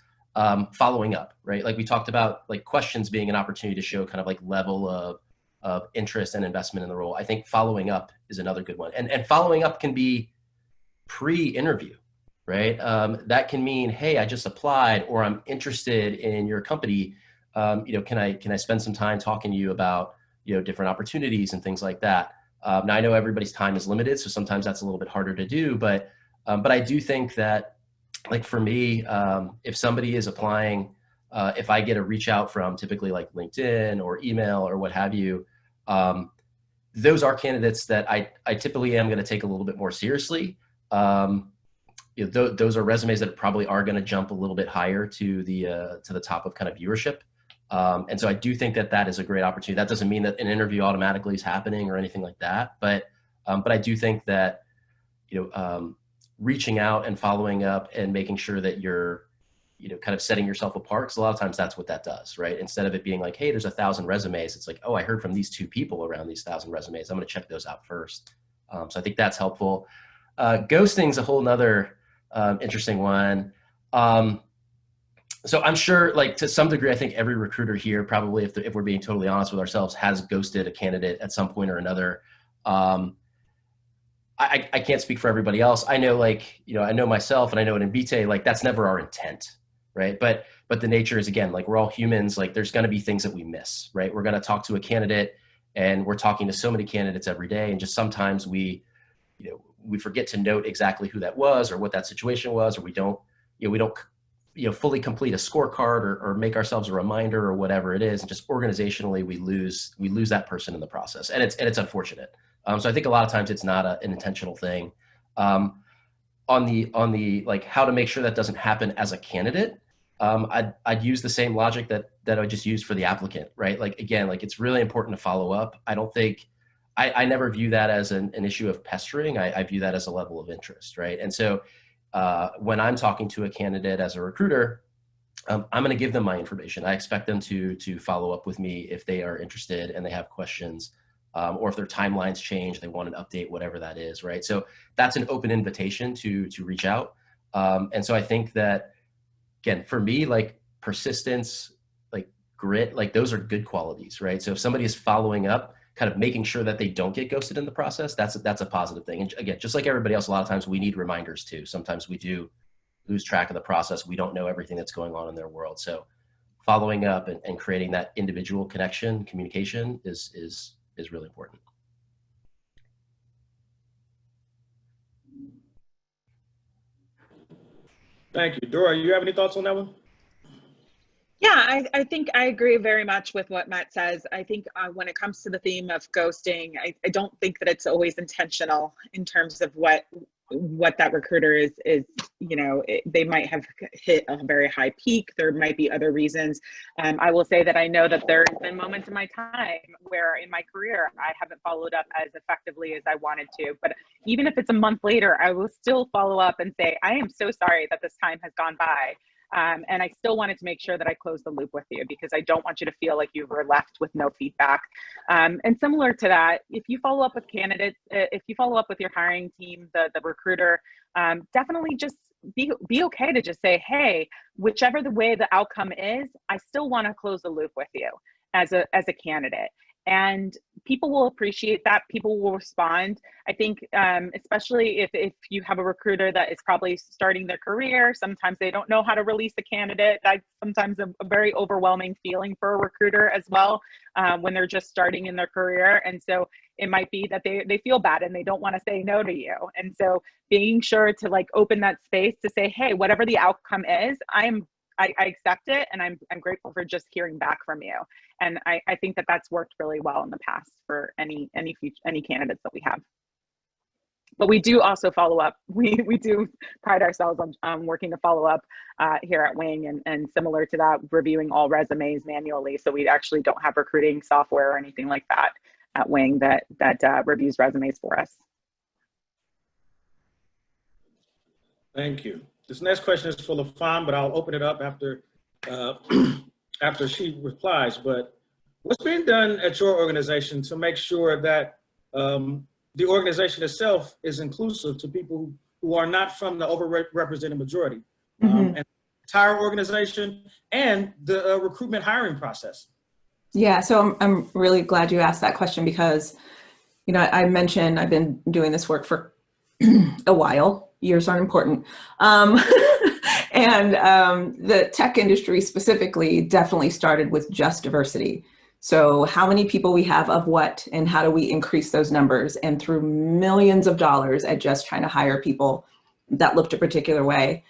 following up, right? Like we talked about, like, questions being an opportunity to show kind of like level of interest and investment in the role. I think following up is another good one. And following up can be pre-interview, right? That can mean, hey, I just applied, or I'm interested in your company. Can I spend some time talking to you about, different opportunities and things like that? Now I know everybody's time is limited, so sometimes that's a little bit harder to do, but I do think that, like, for me, if somebody is applying, if I get a reach out from typically like LinkedIn or email or what have you, those are candidates that I typically am going to take a little bit more seriously. Those are resumes that probably are going to jump a little bit higher to the top of kind of viewership. And so I do think that is a great opportunity. That doesn't mean that an interview automatically is happening or anything like that, but I do think that, reaching out and following up and making sure that you're, kind of setting yourself apart, because a lot of times that's what that does, right? Instead of it being like, hey, there's 1,000 resumes, it's like, oh, I heard from these 2 people around these 1,000 resumes. I'm going to check those out first. So I think that's helpful. Ghosting's a whole nother interesting one. So I'm sure, like, to some degree, I think every recruiter here probably, if we're being totally honest with ourselves, has ghosted a candidate at some point or another. I can't speak for everybody else. I know, like, I know myself, and I know at Invitae, like, that's never our intent, right? But the nature is, again, like, we're all humans. Like, there's going to be things that we miss, right? We're going to talk to a candidate, and we're talking to so many candidates every day, and just sometimes we forget to note exactly who that was or what that situation was, or we don't fully complete a scorecard or make ourselves a reminder or whatever it is. And just organizationally, we lose that person in the process, and it's unfortunate. So I think a lot of times it's not an intentional thing. On the like how to make sure that doesn't happen as a candidate, I'd use the same logic that I just used for the applicant, right? Like, again, like, it's really important to follow up. I don't think, I never view that as an issue of pestering. I view that as a level of interest, right? And so when I'm talking to a candidate as a recruiter, I'm going to give them my information. I expect them to follow up with me if they are interested and they have questions, or if their timelines change, they want an update, whatever that is, right? So that's an open invitation to reach out. And so I think that, again, for me, like, persistence, like, grit, like, those are good qualities, right? So if somebody is following up, kind of making sure that they don't get ghosted in the process, that's a positive thing. And again, just like everybody else, a lot of times we need reminders too. Sometimes we do lose track of the process. We don't know everything that's going on in their world. So following up and creating that individual connection, communication is really important. Thank you. Dora, you have any thoughts on that one? Yeah, I think I agree very much with what Matt says. I think when it comes to the theme of ghosting, I don't think that it's always intentional in terms of what that recruiter is they might have hit a very high peak. There might be other reasons. I will say that I know that there have been moments in my time where in my career I haven't followed up as effectively as I wanted to. But even if it's a month later, I will still follow up and say, I am so sorry that this time has gone by. And I still wanted to make sure that I closed the loop with you, because I don't want you to feel like you were left with no feedback. And similar to that, if you follow up with candidates, if you follow up with your hiring team, the recruiter, definitely just be okay to just say, hey, whichever the way the outcome is, I still want to close the loop with you as a candidate. And people will appreciate that. People will respond. I think, especially if you have a recruiter that is probably starting their career, sometimes they don't know how to release a candidate. That's sometimes a very overwhelming feeling for a recruiter as well, when they're just starting in their career. And so it might be that they feel bad and they don't want to say no to you. And so being sure to, like, open that space to say, hey, whatever the outcome is, I accept it, and I'm grateful for just hearing back from you. And I think that that's worked really well in the past for any candidates that we have. But we do also follow up. We do pride ourselves on working to follow up here at Wing, and similar to that, reviewing all resumes manually. So we actually don't have recruiting software or anything like that at Wing that reviews resumes for us. Thank you. This next question is for LaFawn, but I'll open it up after after she replies. But what's being done at your organization to make sure that the organization itself is inclusive to people who are not from the overrepresented majority, and the entire organization and the recruitment hiring process? Yeah, so I'm really glad you asked that question, because, I mentioned I've been doing this work for a while. Years aren't important. And the tech industry specifically definitely started with just diversity. So how many people we have of what, and how do we increase those numbers? And through millions of dollars at just trying to hire people that looked a particular way,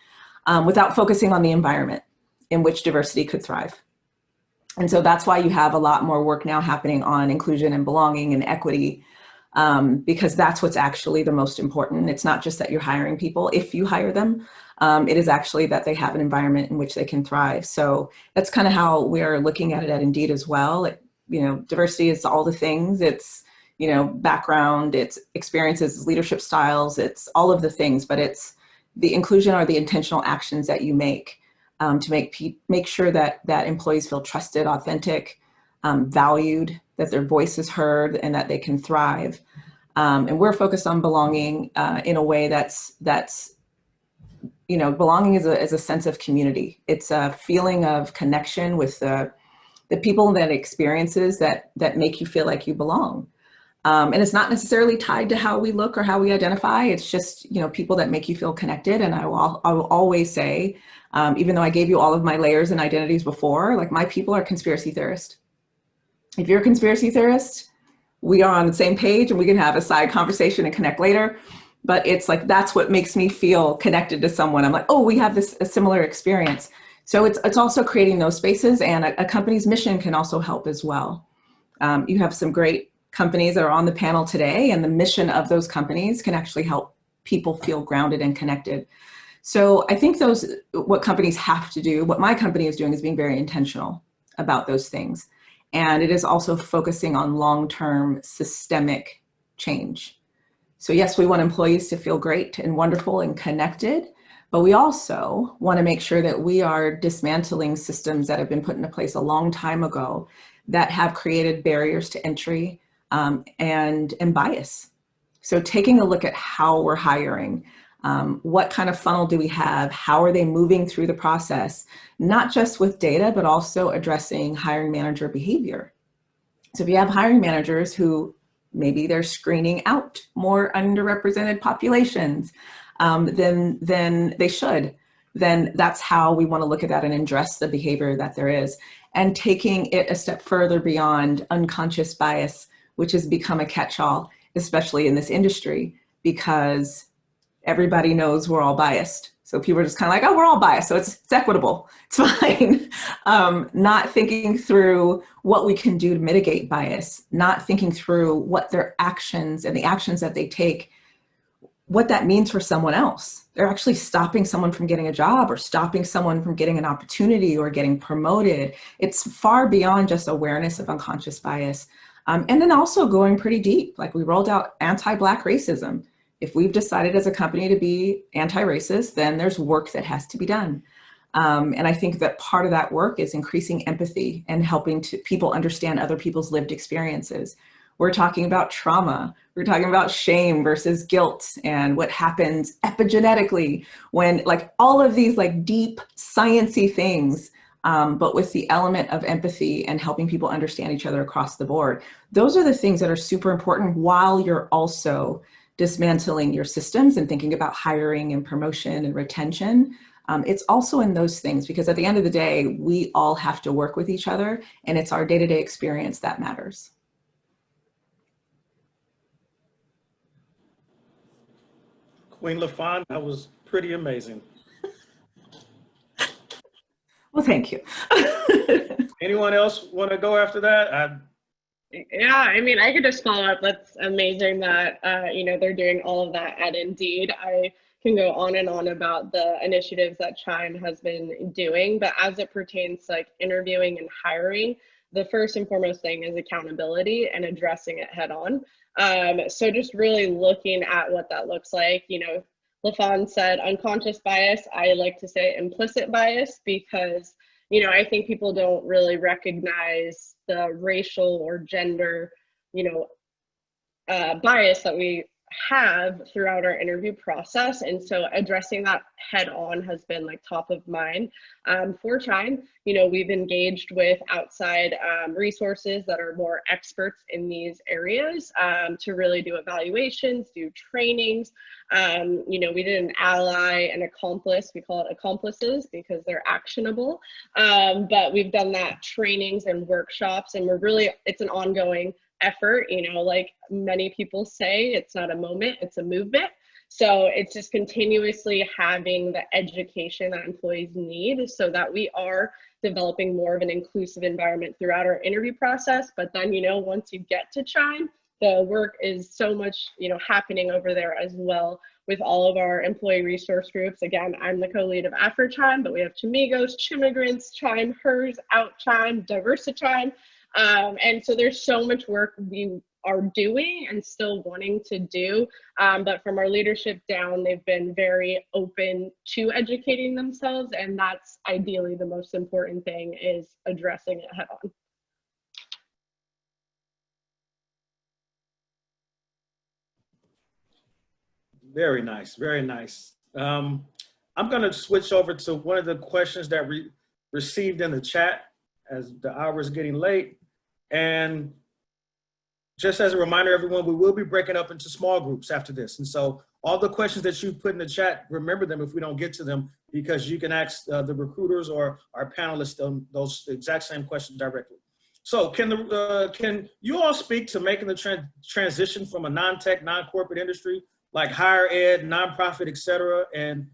without focusing on the environment in which diversity could thrive. And so that's why you have a lot more work now happening on inclusion and belonging and equity, because that's what's actually the most important. It's not just that you're hiring people. If you hire them, it is actually that they have an environment in which they can thrive. So that's kind of how we're looking at it at Indeed as well. Diversity is all the things. It's, background, it's experiences, it's leadership styles, it's all of the things, but it's the inclusion or the intentional actions that you make to make sure that employees feel trusted, authentic, valued, that their voice is heard, and that they can thrive. And we're focused on belonging in a way that's you know, belonging is a sense of community. It's a feeling of connection with the people and that experiences that make you feel like you belong. And it's not necessarily tied to how we look or how we identify. It's just, you know, people that make you feel connected. And I will always say, even though I gave you all of my layers and identities before, like, my people are conspiracy theorists. If you're a conspiracy theorist, we are on the same page and we can have a side conversation and connect later. But it's like, that's what makes me feel connected to someone. I'm like, oh, we have a similar experience. So it's also creating those spaces, and a company's mission can also help as well. You have some great companies that are on the panel today, and the mission of those companies can actually help people feel grounded and connected. So I think what companies have to do, what my company is doing, is being very intentional about those things. And it is also focusing on long-term systemic change. So yes, we want employees to feel great and wonderful and connected, but we also want to make sure that we are dismantling systems that have been put into place a long time ago that have created barriers to entry and bias. So taking a look at how we're hiring, what kind of funnel do we have? How are they moving through the process? Not just with data, but also addressing hiring manager behavior. So if you have hiring managers who maybe they're screening out more underrepresented populations than they should, then that's how we want to look at that and address the behavior that there is. And taking it a step further beyond unconscious bias, which has become a catch-all, especially in this industry, because everybody knows we're all biased. So people are just kind of like, oh, we're all biased, so it's equitable, it's fine. Not thinking through what we can do to mitigate bias, not thinking through what their actions and the actions that they take, what that means for someone else. They're actually stopping someone from getting a job, or stopping someone from getting an opportunity or getting promoted. It's far beyond just awareness of unconscious bias. And then also going pretty deep, like we rolled out anti-Black racism. If we've decided as a company to be anti-racist, then there's work that has to be done. And I think that part of that work is increasing empathy and helping people understand other people's lived experiences. We're talking about trauma. We're talking about shame versus guilt, and what happens epigenetically when, like, all of these like deep sciencey things, but with the element of empathy and helping people understand each other across the board. Those are the things that are super important, while you're also dismantling your systems and thinking about hiring and promotion and retention. It's also in those things, because at the end of the day, we all have to work with each other, and it's our day-to-day experience that matters. Queen LaFawn, that was pretty amazing. Well, thank you. Anyone else want to go after that? Yeah, I mean, I could just follow up. That's amazing that, they're doing all of that at Indeed. I can go on and on about the initiatives that Chime has been doing, but as it pertains to like interviewing and hiring, the first and foremost thing is accountability and addressing it head on. So just really looking at what that looks like. LaFawn said unconscious bias. I like to say implicit bias, because I think people don't really recognize the racial or gender, bias that we have throughout our interview process. And so addressing that head on has been like top of mind for Chime. We've engaged with outside resources that are more experts in these areas to really do evaluations, do trainings. We did an ally and accomplice. We call it accomplices because they're actionable. But we've done that trainings and workshops, and it's an ongoing effort. Like many people say, it's not a moment, it's a movement. So it's just continuously having the education that employees need so that we are developing more of an inclusive environment throughout our interview process. But then, once you get to Chime, the work is so much, happening over there as well with all of our employee resource groups. Again, I'm the co-lead of AfroChime, but we have Chamigos, Chimmigrants, Chime, Hers, Out Chime, DiversiChime. And so there's so much work we are doing and still wanting to do. But from our leadership down, they've been very open to educating themselves. And that's ideally the most important thing, is addressing it head on. Very nice, very nice. I'm going to switch over to one of the questions that we received in the chat as the hour is getting late. And just as a reminder, everyone, we will be breaking up into small groups after this. And so all the questions that you put in the chat, remember them if we don't get to them, because you can ask the recruiters or our panelists those exact same questions directly. So can you all speak to making the transition from a non-tech, non-corporate industry like higher ed, nonprofit, et cetera, and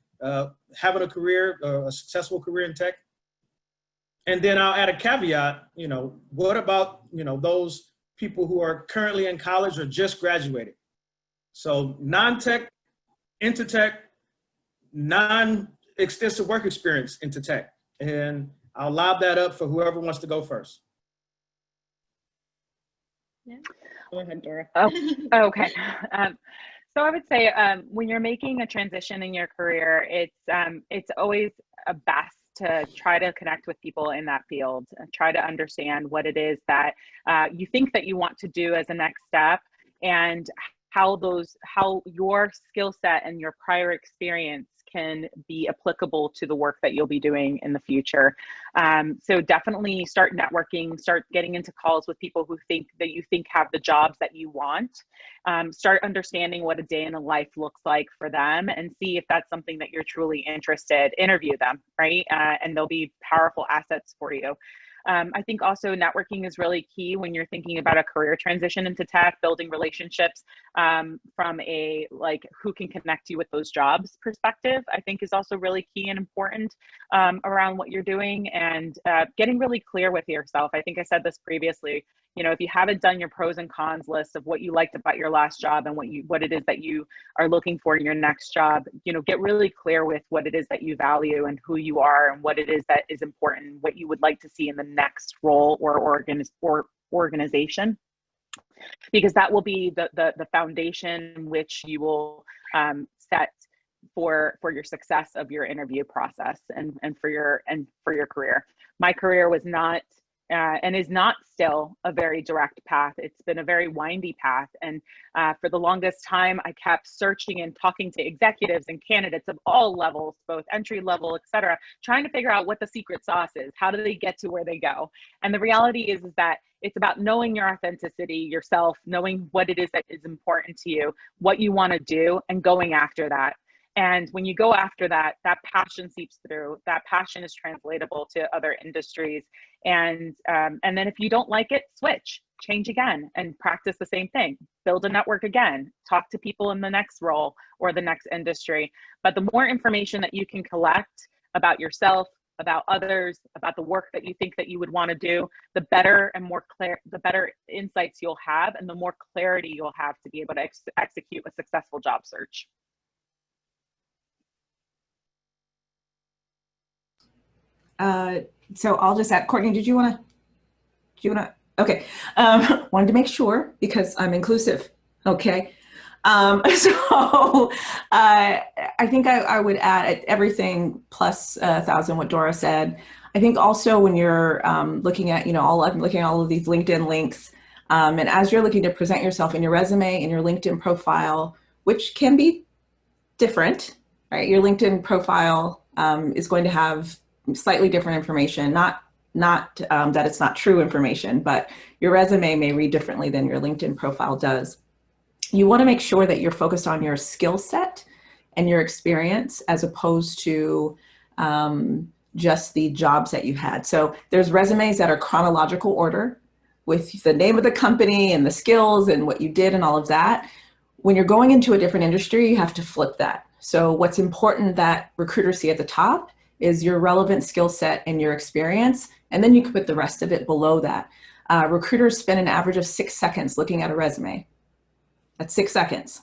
having a career, a successful career in tech? And then I'll add a caveat, what about, those people who are currently in college or just graduated? So non-tech into tech, non-extensive work experience into tech. And I'll lob that up for whoever wants to go first. Yeah. Go ahead, Dora. Oh, okay. So I would say when you're making a transition in your career, it's always a best to try to connect with people in that field, try to understand what it is that you think that you want to do as a next step, and how your skill set and your prior experience can be applicable to the work that you'll be doing in the future. So definitely start networking, start getting into calls with people who you think have the jobs that you want. Start understanding what a day in a life looks like for them, and see if that's something that you're truly interested. Interview them, right? And they'll be powerful assets for you. I think also networking is really key when you're thinking about a career transition into tech. Building relationships from a who can connect you with those jobs perspective, I think is also really key and important around what you're doing, and getting really clear with yourself. I think I said this previously. If you haven't done your pros and cons list of what you liked about your last job and what it is that you are looking for in your next job, get really clear with what it is that you value and who you are and what it is that is important, what you would like to see in the next role or organization, because that will be the foundation which you will set for your success of your interview process and for your career. My career was not and is not still a very direct path. It's been a very windy path. And for the longest time, I kept searching and talking to executives and candidates of all levels, both entry level, et cetera, trying to figure out what the secret sauce is. How do they get to where they go? And the reality is that it's about knowing your authenticity, yourself, knowing what it is that is important to you, what you want to do, and going after that. And when you go after that, that passion seeps through. That passion is translatable to other industries. And then if you don't like it, switch, change again, and practice the same thing. Build a network again. Talk to people in the next role or the next industry. But the more information that you can collect about yourself, about others, about the work that you think that you would want to do, the better and more clear, the better insights you'll have, and the more clarity you'll have to be able to execute a successful job search. So I'll just add, Courtney, do you want to, okay. Wanted to make sure because I'm inclusive. Okay. So I think I would add everything plus 1,000 what Dora said. I think also when you're looking at, I'm looking at all of these LinkedIn links, and as you're looking to present yourself in your resume and your LinkedIn profile, which can be different, right? Your LinkedIn profile is going to have slightly different information, not that it's not true information, but your resume may read differently than your LinkedIn profile does. You want to make sure that you're focused on your skill set and your experience as opposed to just the jobs that you've had. So there's resumes that are chronological order with the name of the company and the skills and what you did and all of that. When you're going into a different industry, you have to flip that. So what's important that recruiters see at the top is your relevant skill set and your experience, and then you can put the rest of it below that. Recruiters spend an average of 6 seconds looking at a resume. That's 6 seconds.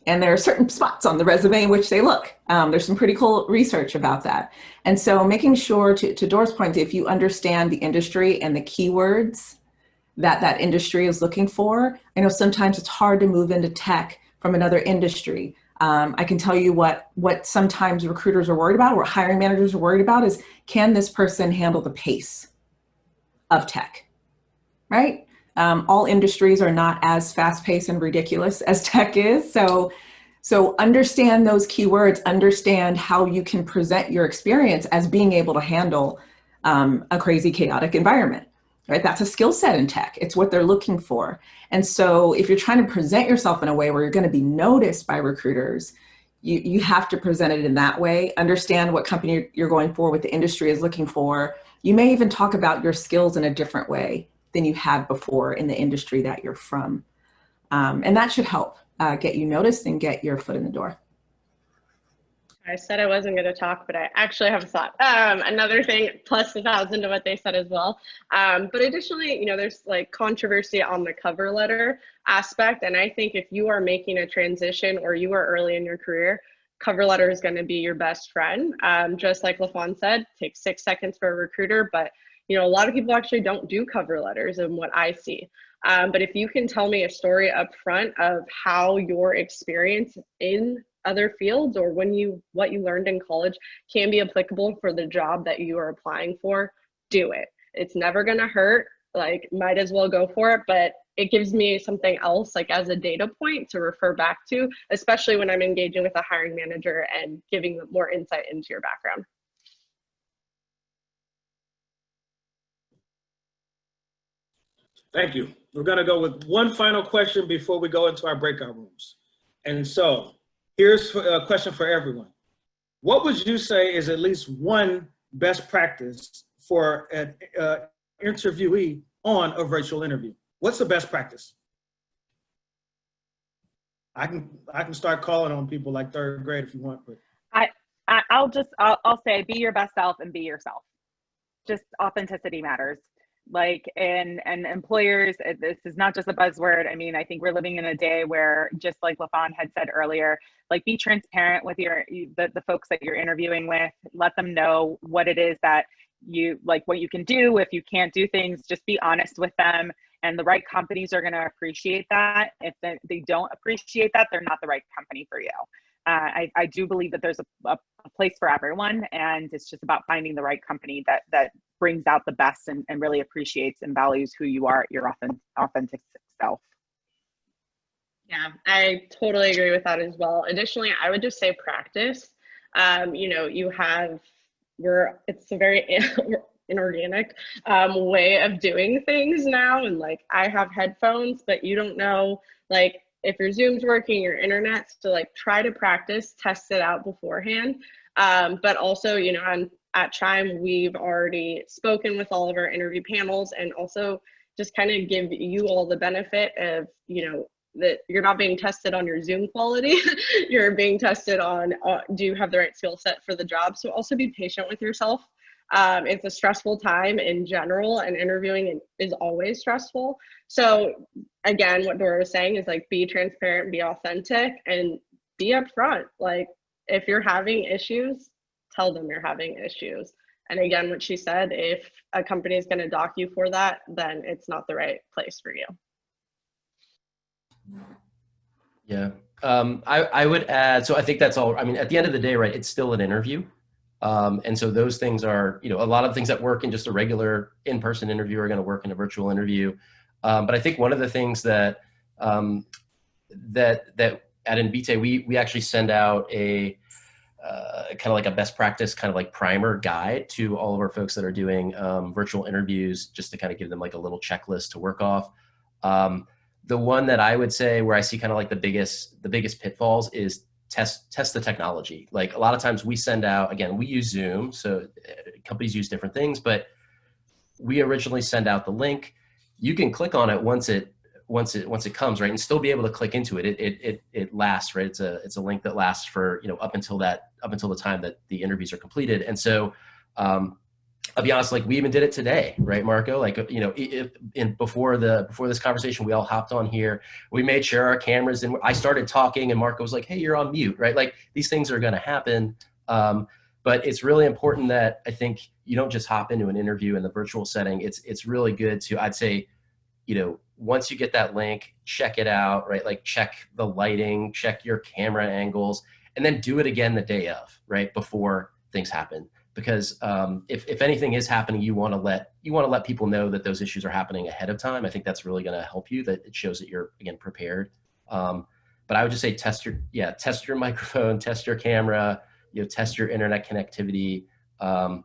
And there are certain spots on the resume in which they look. There's some pretty cool research about that. And so making sure, to Dora's point, if you understand the industry and the keywords that industry is looking for, I know sometimes it's hard to move into tech from another industry. I can tell you what sometimes recruiters are worried about, or hiring managers are worried about, is can this person handle the pace of tech, right? All industries are not as fast-paced and ridiculous as tech is. So So understand those keywords, understand how you can present your experience as being able to handle a crazy, chaotic environment, right? That's a skill set in tech. It's what they're looking for. And so if you're trying to present yourself in a way where you're going to be noticed by recruiters, you have to present it in that way, understand what company you're going for, what the industry is looking for. You may even talk about your skills in a different way than you had before in the industry that you're from. And that should help get you noticed and get your foot in the door. I said I wasn't going to talk, but I actually have a thought. Another thing, plus 1,000 to what they said as well. But additionally, you know, there's like controversy on the cover letter aspect. And I think if you are making a transition or you are early in your career, cover letter is going to be your best friend. Just like LaFawn said, takes 6 seconds for a recruiter, but you know, a lot of people actually don't do cover letters in what I see. But if you can tell me a story up front of how your experience in other fields or what you learned in college can be applicable for the job that you are applying for, do it. It's never going to hurt. Like, might as well go for it, but it gives me something else, like as a data point to refer back to, especially when I'm engaging with a hiring manager and giving them more insight into your background. Thank you. We're going to go with one final question before we go into our breakout rooms. And so here's a question for everyone. What would you say is at least one best practice for an interviewee on a virtual interview? What's the best practice? I can start calling on people like third grade if you want, but I'll say be your best self and be yourself. Just authenticity matters. Like, and employers, this is not just a buzzword. I mean, I think we're living in a day where, just like LaFawn had said earlier, like, be transparent with the folks that you're interviewing with. Let them know what it is that you like, what you can do. If you can't do things, just be honest with them. And the right companies are going to appreciate that. If they don't appreciate that, they're not the right company for you. I do believe that there's a place for everyone, and it's just about finding the right company that brings out the best and really appreciates and values who you are, your authentic self. Yeah, I totally agree with that as well. Additionally, I would just say practice. You know, it's a very inorganic way of doing things now. And like, I have headphones, but you don't know, like, if your Zoom's working, your internet's, to like try to practice, test it out beforehand. But also, you know, at Chime, we've already spoken with all of our interview panels, and also just kind of give you all the benefit of, you know, that you're not being tested on your Zoom quality. You're being tested on, do you have the right skill set for the job? So also be patient with yourself. It's a stressful time in general, and interviewing is always stressful. So again, what Dora was saying is, like, be transparent, be authentic, and be upfront. Like, if you're having issues, tell them you're having issues. And again, what she said, if a company is going to dock you for that, then it's not the right place for you. Yeah. I would add, so I think that's all. I mean, at the end of the day, right, it's still an interview. And so those things are, you know, a lot of things that work in just a regular in-person interview are going to work in a virtual interview. But I think one of the things that that at Invitae, we actually send out a kind of like a best practice, kind of like primer guide to all of our folks that are doing virtual interviews, just to kind of give them like a little checklist to work off. The one that I would say where I see kind of like the biggest pitfalls is test the technology. Like, a lot of times we send out, again, we use Zoom, so companies use different things, but we originally send out the link. You can click on it once it comes, right, and still be able to click into it. It lasts, right? It's a link that lasts for, you know, up until the time that the interviews are completed. And so I'll be honest, like, we even did it today, right, Marco? Like, you know, before this conversation, we all hopped on here. We made sure our cameras, and I started talking, and Marco was like, "Hey, you're on mute," right? Like, these things are going to happen. But it's really important that, I think, you don't just hop into an interview in the virtual setting. It's really good to, I'd say, you know, once you get that link, check it out, right? Like, check the lighting, check your camera angles, and then do it again the day of, right, before things happen. Because if anything is happening, you want to let people know that those issues are happening ahead of time. I think that's really going to help you. That it shows that you're, again, prepared. But I would just say test your microphone, test your camera, test your internet connectivity. The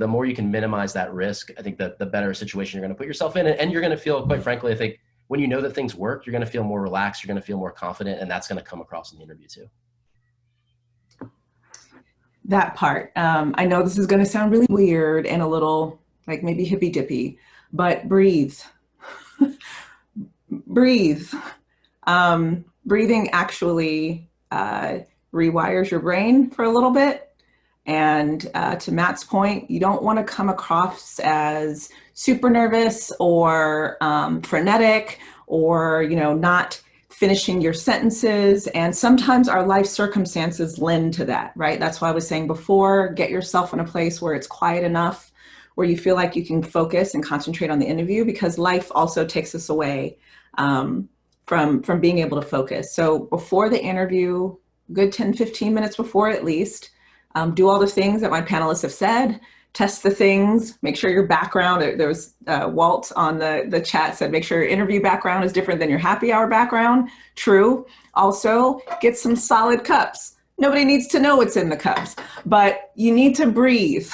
more you can minimize that risk, I think the better situation you're going to put yourself in. And you're going to feel, quite frankly, I think when you know that things work, you're going to feel more relaxed, you're going to feel more confident, and that's going to come across in the interview too. That part. I know this is going to sound really weird and a little like maybe hippy dippy, but breathe. Breathe. Breathing actually rewires your brain for a little bit. And to Matt's point, you don't want to come across as super nervous or frenetic or, not finishing your sentences. And sometimes our life circumstances lend to that, right? That's why I was saying before, get yourself in a place where it's quiet enough, where you feel like you can focus and concentrate on the interview, because life also takes us away from being able to focus. So before the interview, good 10, 15 minutes before at least, do all the things that my panelists have said, test the things, make sure your background, there was Walt on the chat said, make sure your interview background is different than your happy hour background. True. Also, get some solid cups. Nobody needs to know what's in the cups, but you need to breathe.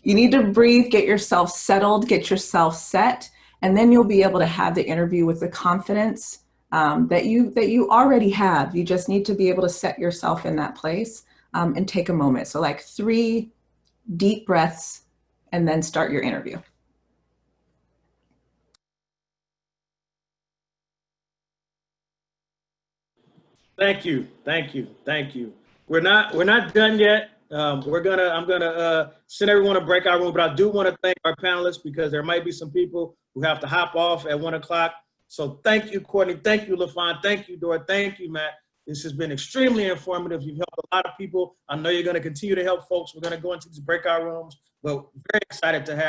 You need to breathe, get yourself settled, get yourself set, and then you'll be able to have the interview with the confidence that you already have. You just need to be able to set yourself in that place and take a moment. So like 3 deep breaths and then start your interview. Thank you. We're not done yet. I'm gonna send everyone a breakout room, but I do want to thank our panelists because there might be some people who have to hop off at 1 o'clock. So thank you, Courtney. Thank you, LaFawn. Thank you, Dora. Thank you, Matt. This has been extremely informative. You've helped a lot of people. I know you're going to continue to help folks. We're going to go into these breakout rooms, but very excited to have